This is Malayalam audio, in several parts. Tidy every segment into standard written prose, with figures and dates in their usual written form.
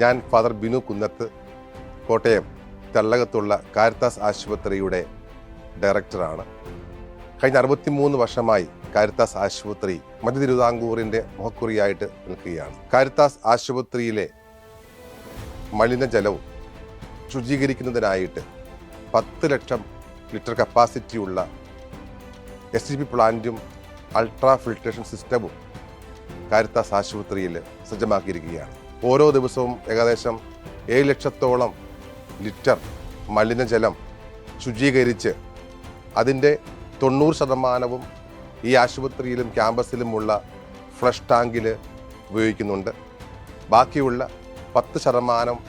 ഞാൻ ഫാദർ ബിനു കുന്നത്ത്, കോട്ടയം തെള്ളകത്തുള്ള കാരിത്താസ് ആശുപത്രിയുടെ ഡയറക്ടറാണ്. കഴിഞ്ഞ 63 വർഷമായി കാരിത്താസ് ആശുപത്രി മധ്യ തിരുവിതാംകൂറിൻ്റെ മുഖക്കുറിയായിട്ട് നിൽക്കുകയാണ്. കാരിത്താസ് ആശുപത്രിയിലെ മലിനജലവും ശുചീകരിക്കുന്നതിനായിട്ട് 10 ലക്ഷം ലിറ്റർ കപ്പാസിറ്റിയുള്ള STP പ്ലാന്റും അൾട്രാ ഫിൽട്രേഷൻ സിസ്റ്റവും കാരിത്താസ് ആശുപത്രിയിൽ സജ്ജമാക്കിയിരിക്കുകയാണ്. ഓരോ ദിവസവും ഏകദേശം 7 ലക്ഷത്തോളം ലിറ്റർ മലിനജലം ശുചീകരിച്ച് അതിൻ്റെ 90% ഈ ആശുപത്രിയിലും ക്യാമ്പസിലുമുള്ള ഫ്ലഷ് ടാങ്കിൽ ഉപയോഗിക്കുന്നുണ്ട്. ബാക്കിയുള്ള 10%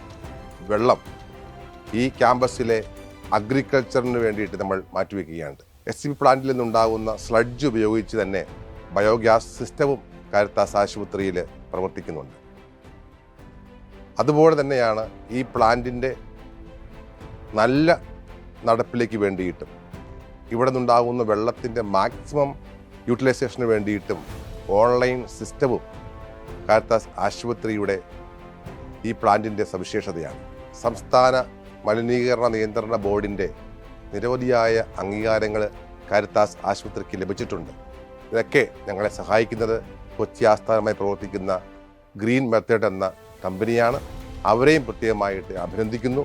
വെള്ളം ഈ ക്യാമ്പസിലെ അഗ്രികൾച്ചറിന് വേണ്ടിയിട്ട് നമ്മൾ മാറ്റിവെക്കുകയാണ്. STP പ്ലാന്റിൽ നിന്നുണ്ടാകുന്ന സ്ലഡ്ജ് ഉപയോഗിച്ച് തന്നെ ബയോഗ്യാസ് സിസ്റ്റവും കാരിത്താസ് ആശുപത്രിയിൽ പ്രവർത്തിക്കുന്നുണ്ട്. അതുപോലെ തന്നെയാണ് ഈ പ്ലാന്റിൻ്റെ നല്ല നടപ്പിലേക്ക് വേണ്ടിയിട്ടും ഇവിടെ നിന്നുണ്ടാകുന്ന വെള്ളത്തിൻ്റെ മാക്സിമം യൂട്ടിലൈസേഷന് വേണ്ടിയിട്ടും ഓൺലൈൻ സിസ്റ്റവും കാരിത്താസ് ആശുപത്രിയുടെ ഈ പ്ലാന്റിൻ്റെ സവിശേഷതയാണ്. സംസ്ഥാന മലിനീകരണ നിയന്ത്രണ ബോർഡിൻ്റെ നിരവധിയായ അംഗീകാരങ്ങൾ കാരിത്താസ് ആശുപത്രിക്ക് ലഭിച്ചിട്ടുണ്ട്. ഇതൊക്കെ ഞങ്ങളെ സഹായിക്കുന്നത് കൊച്ചി ആസ്ഥാനമായി പ്രവർത്തിക്കുന്ന ഗ്രീൻ മെത്തേഡ് എന്ന കമ്പനിയാണ്. അവരെയും പ്രത്യേകമായിട്ട് അഭിനന്ദിക്കുന്നു.